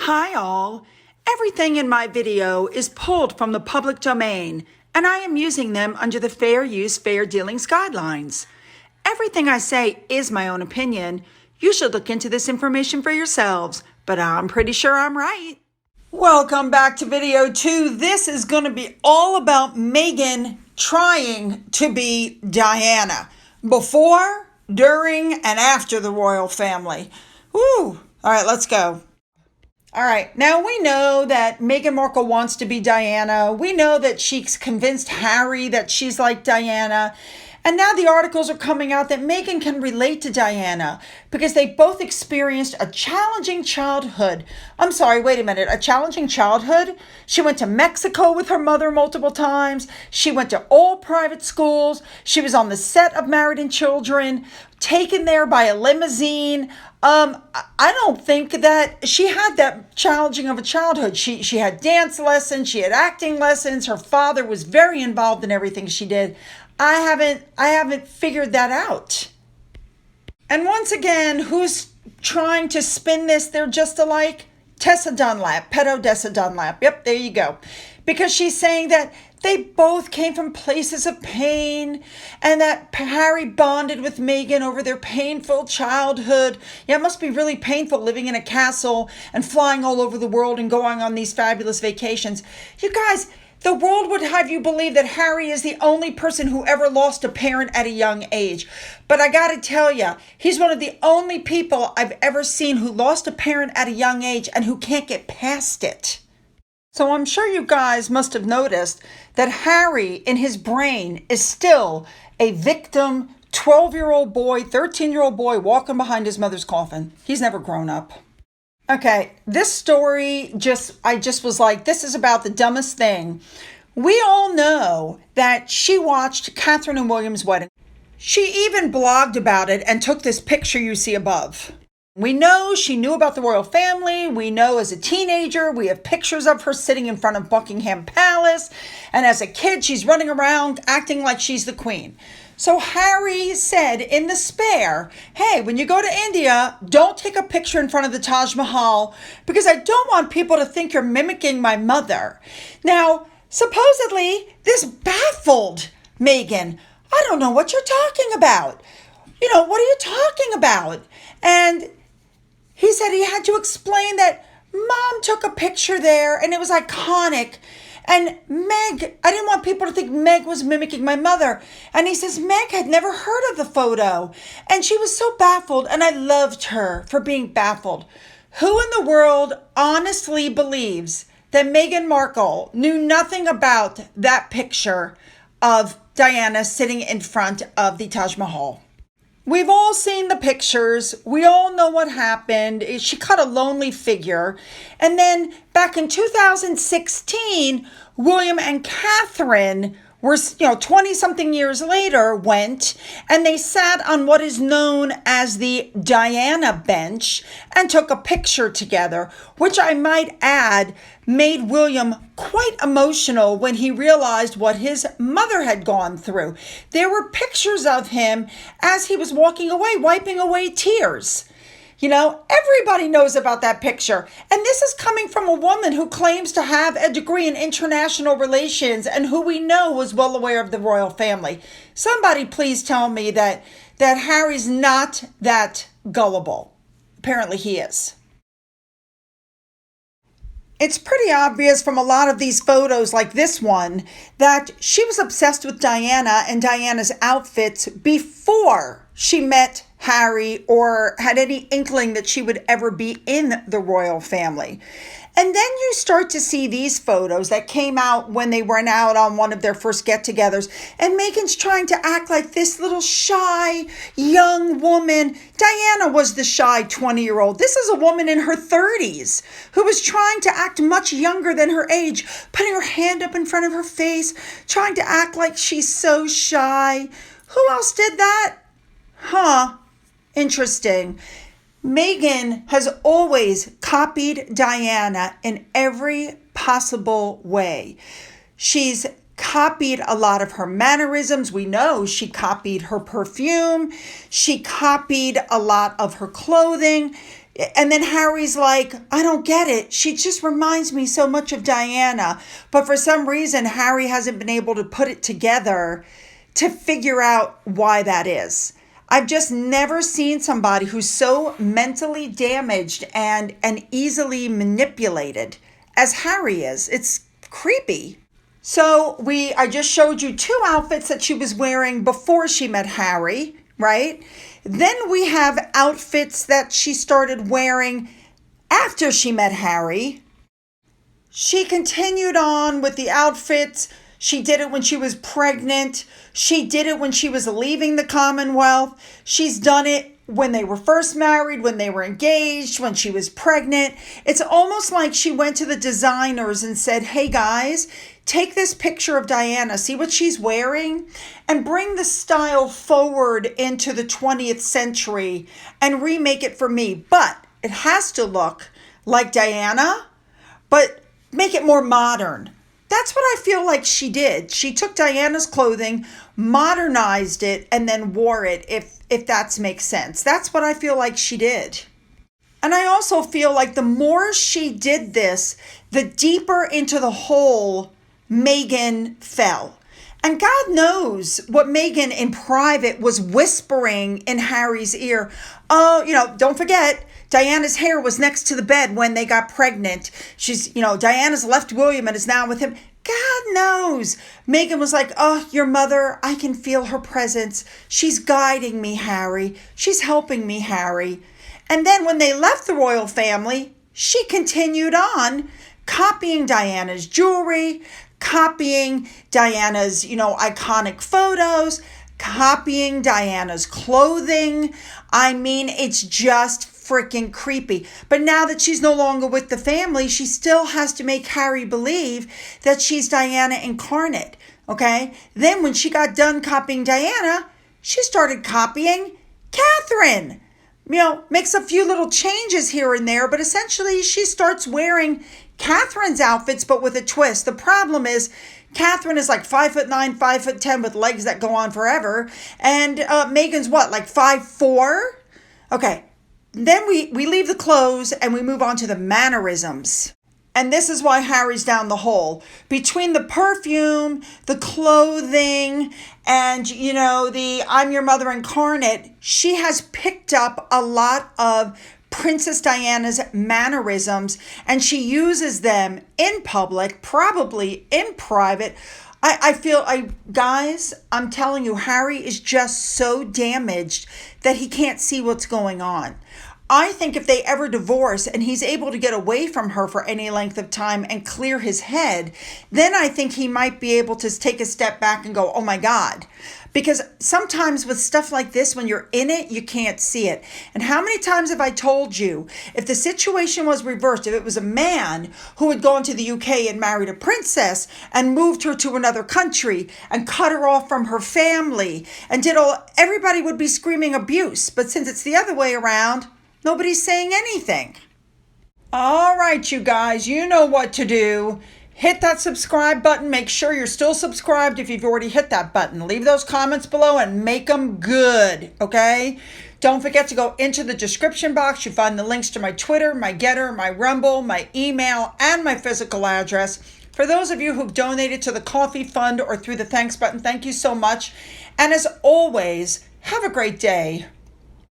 Hi all! Everything in my video is pulled from the public domain, and I am using them under the Fair Use, Fair Dealings guidelines. Everything I say is my own opinion. You should look into this information for yourselves, but I'm pretty sure I'm right. Welcome back to video 2. This is going to be all about Meghan trying to be Diana before, during, and after the royal family. Woo! All right, let's go. All right, now we know that Meghan Markle wants to be Diana. We know that she's convinced Harry that she's like Diana. And now the articles are coming out that Meghan can relate to Diana because they both experienced a challenging childhood. I'm sorry, wait a minute, a challenging childhood? She went to Mexico with her mother multiple times. She went to all private schools. She was on the set of Married and Children, taken there by a limousine. I don't think that she had that challenging of a childhood. She had dance lessons, she had acting lessons. Her father was very involved in everything she did. I haven't figured that out. And once again, who's trying to spin this? They're just alike. Tessa Dunlap, pedo Tessa Dunlap. Yep, there you go. Because she's saying that they both came from places of pain and that Harry bonded with Meghan over their painful childhood. Yeah, it must be really painful living in a castle and flying all over the world and going on these fabulous vacations. You guys, the world would have you believe that Harry is the only person who ever lost a parent at a young age. But I got to tell you, he's one of the only people I've ever seen who lost a parent at a young age and who can't get past it. So I'm sure you guys must have noticed that Harry in his brain is still a victim, 12-year-old boy, 13-year-old boy walking behind his mother's coffin. He's never grown up. Okay, this story I just was like, this is about the dumbest thing. We all know that she watched Catherine and William's wedding. She even blogged about it and took this picture you see above. We know she knew about the royal family. We know as a teenager, we have pictures of her sitting in front of Buckingham Palace. And as a kid, she's running around acting like she's the queen. So Harry said in the spare, hey, when you go to India, don't take a picture in front of the Taj Mahal because I don't want people to think you're mimicking my mother. Now, supposedly, this baffled Meghan. I don't know what you're talking about. What are you talking about? And he said he had to explain that Mom took a picture there and it was iconic. And Meg, I didn't want people to think Meg was mimicking my mother. And he says Meg had never heard of the photo. And she was so baffled. And I loved her for being baffled. Who in the world honestly believes that Meghan Markle knew nothing about that picture of Diana sitting in front of the Taj Mahal? We've all seen the pictures. We all know what happened. She cut a lonely figure. And then back in 2016, William and Catherine were, 20-something years later, went and they sat on what is known as the Diana bench and took a picture together, which I might add made William quite emotional when he realized what his mother had gone through. There were pictures of him as he was walking away, wiping away tears. Everybody knows about that picture. And this is coming from a woman who claims to have a degree in international relations and who we know was well aware of the royal family. Somebody please tell me that Harry's not that gullible. Apparently he is. It's pretty obvious from a lot of these photos like this one that she was obsessed with Diana and Diana's outfits before she met Harry or had any inkling that she would ever be in the royal family. And then you start to see these photos that came out when they went out on one of their first get-togethers. And Meghan's trying to act like this little shy young woman. Diana was the shy 20-year-old. This is a woman in her 30s who was trying to act much younger than her age, putting her hand up in front of her face, trying to act like she's so shy. Who else did that? Interesting. Meghan has always copied Diana in every possible way. She's copied a lot of her mannerisms. We know she copied her perfume. She copied a lot of her clothing. And then Harry's like, I don't get it. She just reminds me so much of Diana. But for some reason, Harry hasn't been able to put it together to figure out why that is. I've just never seen somebody who's so mentally damaged and easily manipulated as Harry is. It's creepy. So I just showed you 2 outfits that she was wearing before she met Harry, right? Then we have outfits that she started wearing after she met Harry. She continued on with the outfits. She did it when she was pregnant. She did it when she was leaving the Commonwealth. She's done it when they were first married, when they were engaged, when she was pregnant. It's almost like she went to the designers and said, hey guys, take this picture of Diana, see what she's wearing, and bring the style forward into the 20th century and remake it for me. But it has to look like Diana, but make it more modern. That's what I feel like she did. She took Diana's clothing, modernized it, and then wore it, if that makes sense. That's what I feel like she did. And I also feel like the more she did this, the deeper into the hole Meghan fell. And God knows what Meghan in private was whispering in Harry's ear. Oh, don't forget, Diana's hair was next to the bed when they got pregnant. Diana's left William and is now with him. God knows. Meghan was like, oh, your mother, I can feel her presence. She's guiding me, Harry. She's helping me, Harry. And then when they left the royal family, she continued on copying Diana's jewelry, copying Diana's, iconic photos, copying Diana's clothing. I mean, it's just freaking creepy. But now that she's no longer with the family, she still has to make Harry believe that she's Diana incarnate. Okay? Then when she got done copying Diana, she started copying Catherine. Makes a few little changes here and there, but essentially she starts wearing Catherine's outfits, but with a twist. The problem is Catherine is like 5'9", 5'10", with legs that go on forever. And Meghan's what, like 5'4"? Okay. Then we leave the clothes and we move on to the mannerisms. And this is why Harry's down the hole. Between the perfume, the clothing, and, the I'm your mother incarnate, she has picked up a lot of Princess Diana's mannerisms, and she uses them in public, probably in private. Guys, I'm telling you, Harry is just so damaged that he can't see what's going on. I think if they ever divorce and he's able to get away from her for any length of time and clear his head, then I think he might be able to take a step back and go, oh my God. Because sometimes with stuff like this, when you're in it, you can't see it. And how many times have I told you, if the situation was reversed, if it was a man who had gone to the UK and married a princess and moved her to another country and cut her off from her family and everybody would be screaming abuse. But since it's the other way around, nobody's saying anything. All right, you guys, you know what to do. Hit that subscribe button. Make sure you're still subscribed if you've already hit that button. Leave those comments below and make them good, okay? Don't forget to go into the description box. You find the links to my Twitter, my Getter, my Rumble, my email, and my physical address. For those of you who've donated to the Coffee Fund or through the thanks button, thank you so much. And as always, have a great day.